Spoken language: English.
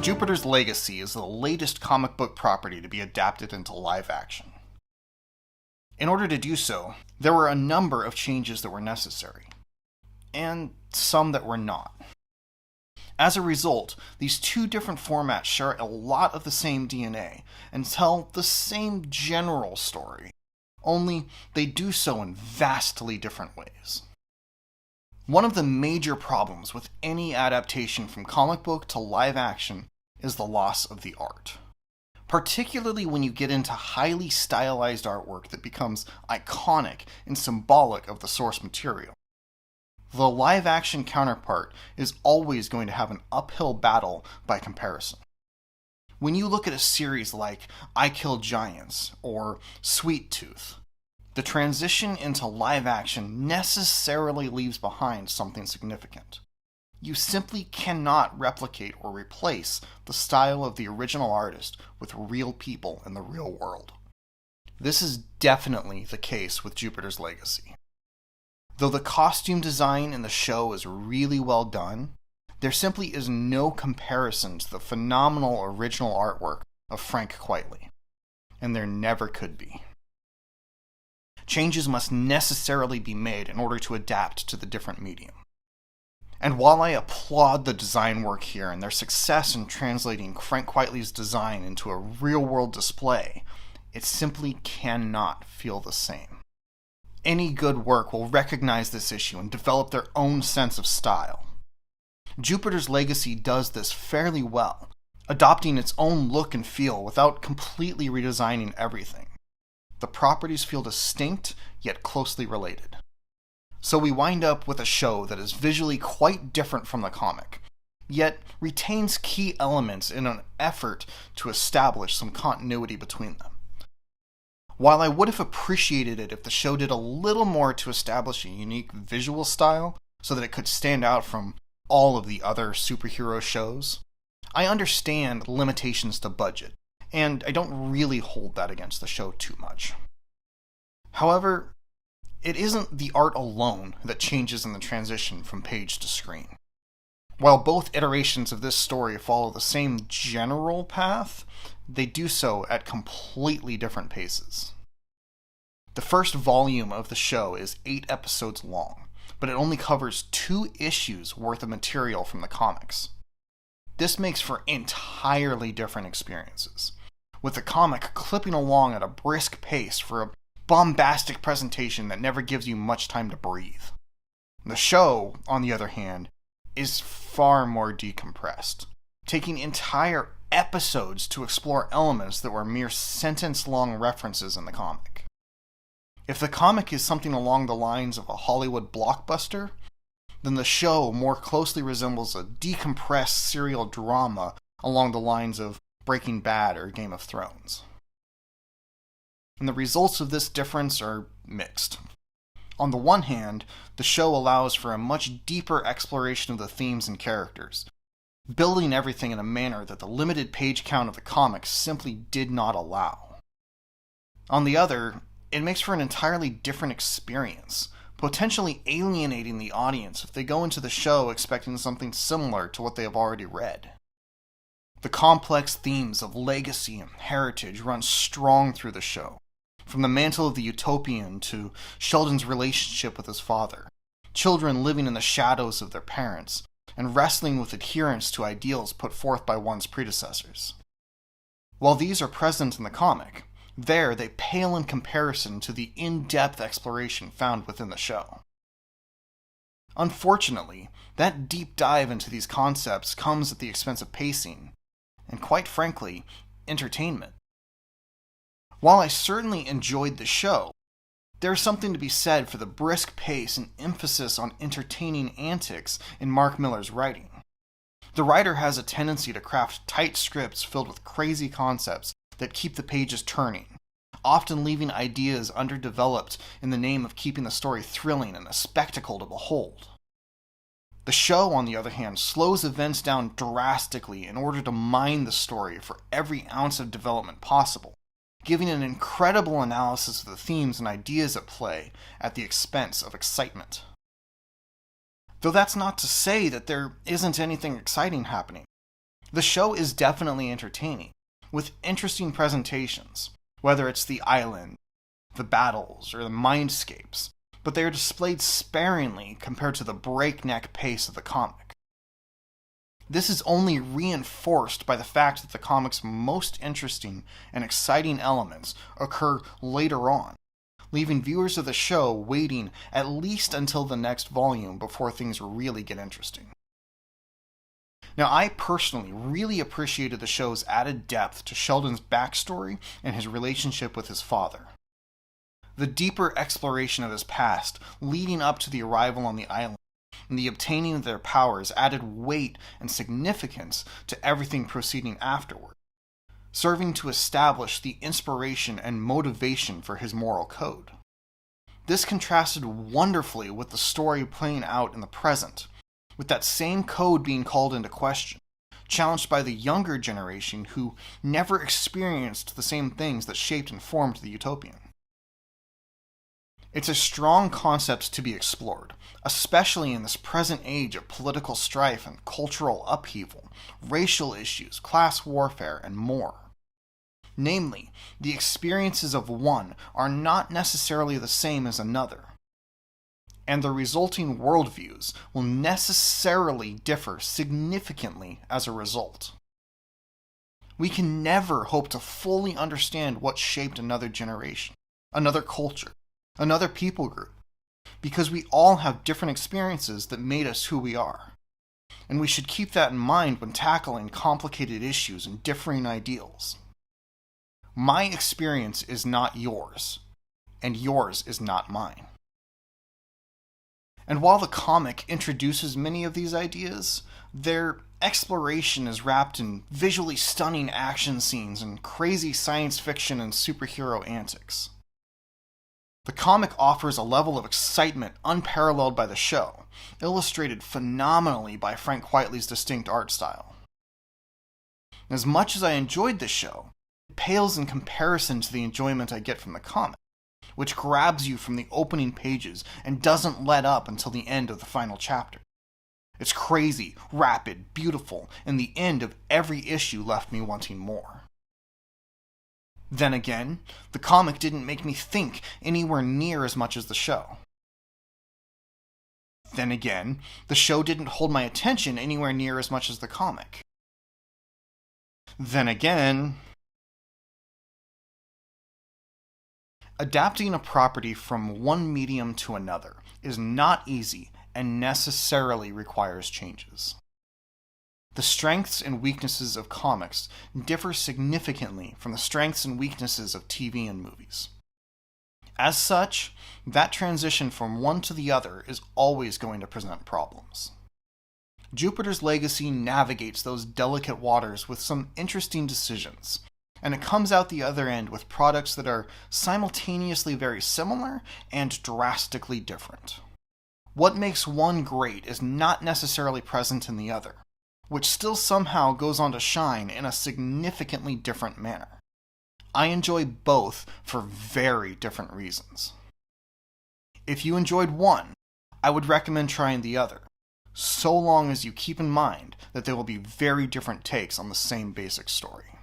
Jupiter's Legacy is the latest comic book property to be adapted into live action. In order to do so, there were a number of changes that were necessary, and some that were not. As a result, these two different formats share a lot of the same DNA and tell the same general story, only they do so in vastly different ways. One of the major problems with any adaptation from comic book to live action is the loss of the art. Particularly when you get into highly stylized artwork that becomes iconic and symbolic of the source material. The live-action counterpart is always going to have an uphill battle by comparison. When you look at a series like I Kill Giants or Sweet Tooth, the transition into live action necessarily leaves behind something significant. You simply cannot replicate or replace the style of the original artist with real people in the real world. This is definitely the case with Jupiter's Legacy. Though the costume design in the show is really well done, there simply is no comparison to the phenomenal original artwork of Frank Quitely, and there never could be. Changes must necessarily be made in order to adapt to the different medium. And while I applaud the design work here and their success in translating Frank Quitely's design into a real-world display, it simply cannot feel the same. Any good work will recognize this issue and develop their own sense of style. Jupiter's Legacy does this fairly well, adopting its own look and feel without completely redesigning everything. The properties feel distinct, yet closely related. So we wind up with a show that is visually quite different from the comic, yet retains key elements in an effort to establish some continuity between them. While I would have appreciated it if the show did a little more to establish a unique visual style so that it could stand out from all of the other superhero shows, I understand limitations to budget, and I don't really hold that against the show too much. However, it isn't the art alone that changes in the transition from page to screen. While both iterations of this story follow the same general path, they do so at completely different paces. The first volume of the show is 8 episodes long, but it only covers 2 issues worth of material from the comics. This makes for entirely different experiences, with the comic clipping along at a brisk pace for a bombastic presentation that never gives you much time to breathe. The show, on the other hand, is far more decompressed, taking entire episodes to explore elements that were mere sentence-long references in the comic. If the comic is something along the lines of a Hollywood blockbuster, then the show more closely resembles a decompressed serial drama along the lines of Breaking Bad or Game of Thrones. And the results of this difference are mixed. On the one hand, the show allows for a much deeper exploration of the themes and characters, building everything in a manner that the limited page count of the comics simply did not allow. On the other, it makes for an entirely different experience, potentially alienating the audience if they go into the show expecting something similar to what they have already read. The complex themes of legacy and heritage run strong through the show, from the mantle of the utopian to Sheldon's relationship with his father, children living in the shadows of their parents, and wrestling with adherence to ideals put forth by one's predecessors. While these are present in the comic, there they pale in comparison to the in-depth exploration found within the show. Unfortunately, that deep dive into these concepts comes at the expense of pacing, and quite frankly, entertainment. While I certainly enjoyed the show, there is something to be said for the brisk pace and emphasis on entertaining antics in Mark Millar's writing. The writer has a tendency to craft tight scripts filled with crazy concepts that keep the pages turning, often leaving ideas underdeveloped in the name of keeping the story thrilling and a spectacle to behold. The show, on the other hand, slows events down drastically in order to mine the story for every ounce of development possible, giving an incredible analysis of the themes and ideas at play at the expense of excitement. Though that's not to say that there isn't anything exciting happening. The show is definitely entertaining, with interesting presentations, whether it's the island, the battles, or the mindscapes, but they are displayed sparingly compared to the breakneck pace of the comic. This is only reinforced by the fact that the comic's most interesting and exciting elements occur later on, leaving viewers of the show waiting at least until the next volume before things really get interesting. Now, I personally really appreciated the show's added depth to Sheldon's backstory and his relationship with his father. The deeper exploration of his past leading up to the arrival on the island and the obtaining of their powers added weight and significance to everything proceeding afterward, serving to establish the inspiration and motivation for his moral code. This contrasted wonderfully with the story playing out in the present, with that same code being called into question, challenged by the younger generation who never experienced the same things that shaped and formed the utopian. It's a strong concept to be explored, especially in this present age of political strife and cultural upheaval, racial issues, class warfare, and more. Namely, the experiences of one are not necessarily the same as another, and the resulting worldviews will necessarily differ significantly as a result. We can never hope to fully understand what shaped another generation, another culture, another people group, because we all have different experiences that made us who we are. And we should keep that in mind when tackling complicated issues and differing ideals. My experience is not yours, and yours is not mine. And while the comic introduces many of these ideas, their exploration is wrapped in visually stunning action scenes and crazy science fiction and superhero antics. The comic offers a level of excitement unparalleled by the show, illustrated phenomenally by Frank Quitely's distinct art style. As much as I enjoyed this show, it pales in comparison to the enjoyment I get from the comic, which grabs you from the opening pages and doesn't let up until the end of the final chapter. It's crazy, rapid, beautiful, and the end of every issue left me wanting more. Then again, the comic didn't make me think anywhere near as much as the show. Then again, the show didn't hold my attention anywhere near as much as the comic. Then again, adapting a property from one medium to another is not easy and necessarily requires changes. The strengths and weaknesses of comics differ significantly from the strengths and weaknesses of TV and movies. As such, that transition from one to the other is always going to present problems. Jupiter's Legacy navigates those delicate waters with some interesting decisions, and it comes out the other end with products that are simultaneously very similar and drastically different. What makes one great is not necessarily present in the other, which still somehow goes on to shine in a significantly different manner. I enjoy both for very different reasons. If you enjoyed one, I would recommend trying the other, so long as you keep in mind that there will be very different takes on the same basic story.